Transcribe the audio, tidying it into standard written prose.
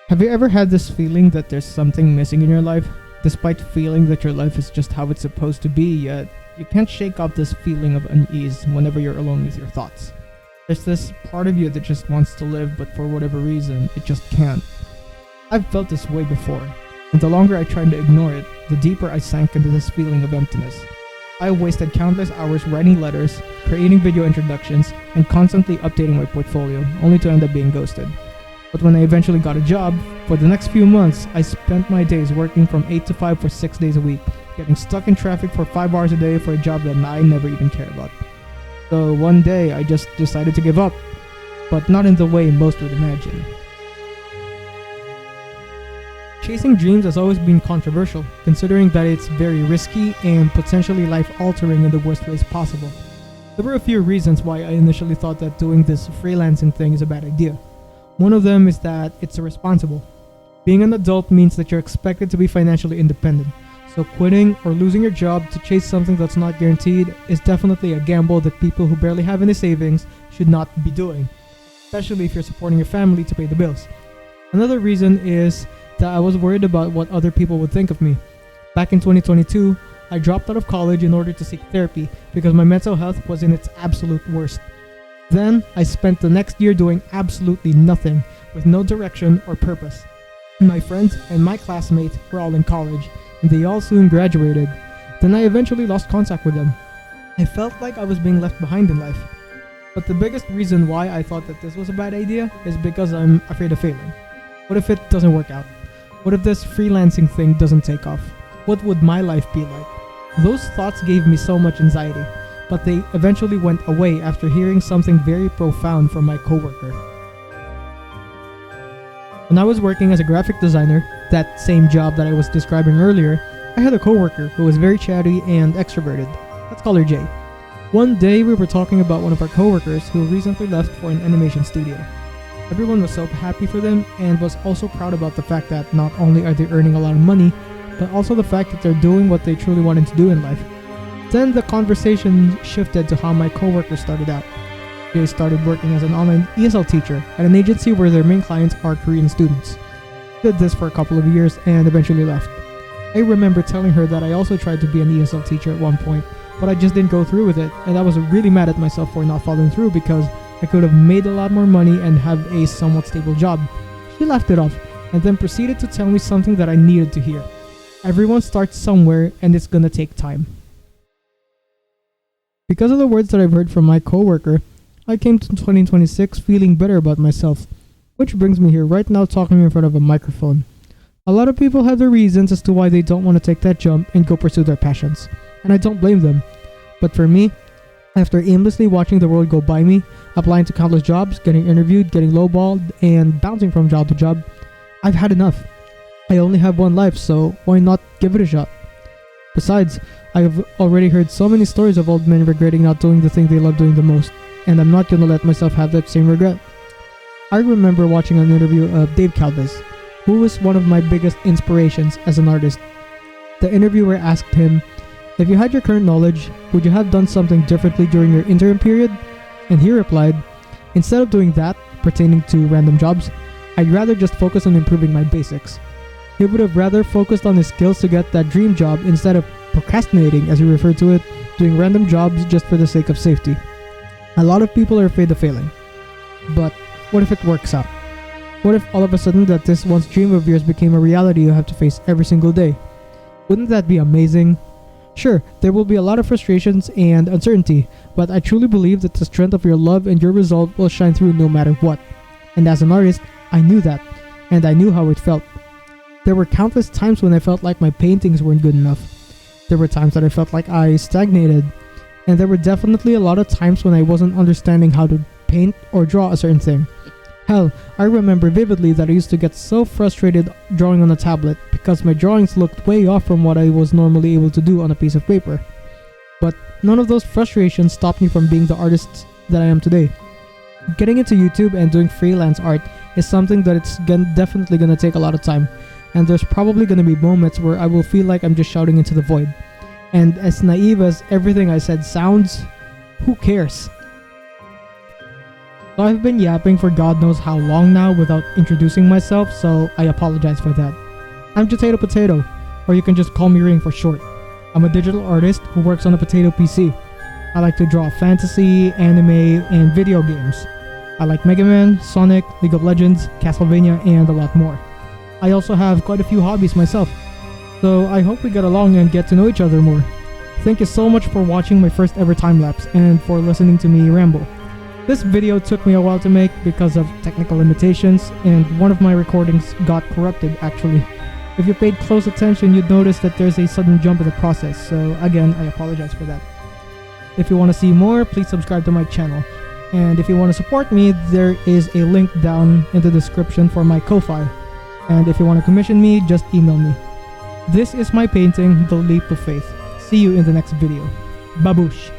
Have you ever had this feeling that there's something missing in your life? Despite feeling that your life is just how it's supposed to be, yet you can't shake off this feeling of unease whenever you're alone with your thoughts. There's this part of you that just wants to live, but for whatever reason, it just can't. I've felt this way before, and the longer I tried to ignore it, the deeper I sank into this feeling of emptiness. I wasted countless hours writing letters, creating video introductions, and constantly updating my portfolio, only to end up being ghosted. But when I eventually got a job, for the next few months, I spent my days working from 8 to 5 for 6 days a week, getting stuck in traffic for 5 hours a day for a job that I never even cared about. So one day, I just decided to give up, but not in the way most would imagine. Chasing dreams has always been controversial, considering that it's very risky and potentially life-altering in the worst ways possible. There were a few reasons why I initially thought that doing this freelancing thing is a bad idea. One of them is that it's irresponsible. Being an adult means that you're expected to be financially independent, so quitting or losing your job to chase something that's not guaranteed is definitely a gamble that people who barely have any savings should not be doing, especially if you're supporting your family to pay the bills. Another reason is that I was worried about what other people would think of me. Back in 2022, I dropped out of college in order to seek therapy because my mental health was in its absolute worst. Then, I spent the next year doing absolutely nothing, with no direction or purpose. My friends and my classmates were all in college, and they all soon graduated. Then I eventually lost contact with them. I felt like I was being left behind in life. But the biggest reason why I thought that this was a bad idea is because I'm afraid of failing. What if it doesn't work out? What if this freelancing thing doesn't take off? What would my life be like? Those thoughts gave me so much anxiety, but they eventually went away after hearing something very profound from my coworker. When I was working as a graphic designer, that same job that I was describing earlier, I had a coworker who was very chatty and extroverted. Let's call her Jay. One day we were talking about one of our coworkers who recently left for an animation studio. Everyone was so happy for them and was also proud about the fact that not only are they earning a lot of money, but also the fact that they're doing what they truly wanted to do in life. Then the conversation shifted to how my coworker started out. They started working as an online ESL teacher at an agency where their main clients are Korean students. Did this for a couple of years and eventually left. I remember telling her that I also tried to be an ESL teacher at one point, but I just didn't go through with it, and I was really mad at myself for not following through because I could have made a lot more money and have a somewhat stable job. She laughed it off and then proceeded to tell me something that I needed to hear. Everyone starts somewhere and it's gonna take time. Because of the words that I've heard from my coworker, I came to 2026 feeling better about myself, which brings me here right now talking in front of a microphone. A lot of people have their reasons as to why they don't want to take that jump and go pursue their passions, and I don't blame them. But for me, after aimlessly watching the world go by me, applying to countless jobs, getting interviewed, getting lowballed, and bouncing from job to job, I've had enough. I only have one life, so why not give it a shot? Besides, I have already heard so many stories of old men regretting not doing the thing they love doing the most, and I'm not gonna let myself have that same regret. I remember watching an interview of Dave Calvis, who was one of my biggest inspirations as an artist. The interviewer asked him, if you had your current knowledge, would you have done something differently during your interim period? And he replied, instead of doing that, pertaining to random jobs, I'd rather just focus on improving my basics. He would have rather focused on his skills to get that dream job instead of procrastinating, as he referred to it, doing random jobs just for the sake of safety. A lot of people are afraid of failing. But what if it works out? What if all of a sudden that this once dream of yours became a reality you have to face every single day? Wouldn't that be amazing? Sure, there will be a lot of frustrations and uncertainty, but I truly believe that the strength of your love and your resolve will shine through no matter what. And as an artist, I knew that, and I knew how it felt. There were countless times when I felt like my paintings weren't good enough. There were times that I felt like I stagnated, and there were definitely a lot of times when I wasn't understanding how to paint or draw a certain thing. Hell, I remember vividly that I used to get so frustrated drawing on a tablet because my drawings looked way off from what I was normally able to do on a piece of paper. But none of those frustrations stopped me from being the artist that I am today. Getting into YouTube and doing freelance art is something that it's definitely gonna take a lot of time, and there's probably gonna be moments where I will feel like I'm just shouting into the void. And as naive as everything I said sounds, who cares? So I've been yapping for God knows how long now without introducing myself, so I apologize for that. I'm JotatoPotato, or you can just call me Ring for short. I'm a digital artist who works on a potato PC. I like to draw fantasy, anime, and video games. I like Mega Man, Sonic, League of Legends, Castlevania, and a lot more. I also have quite a few hobbies myself, so I hope we get along and get to know each other more. Thank you so much for watching my first ever time-lapse and for listening to me ramble. This video took me a while to make because of technical limitations, and one of my recordings got corrupted actually. If you paid close attention, you'd notice that there's a sudden jump in the process, so again, I apologize for that. If you want to see more, please subscribe to my channel. And if you want to support me, there is a link down in the description for my Ko-Fi. And if you want to commission me, just email me. This is my painting, The Leap of Faith. See you in the next video. Baboosh!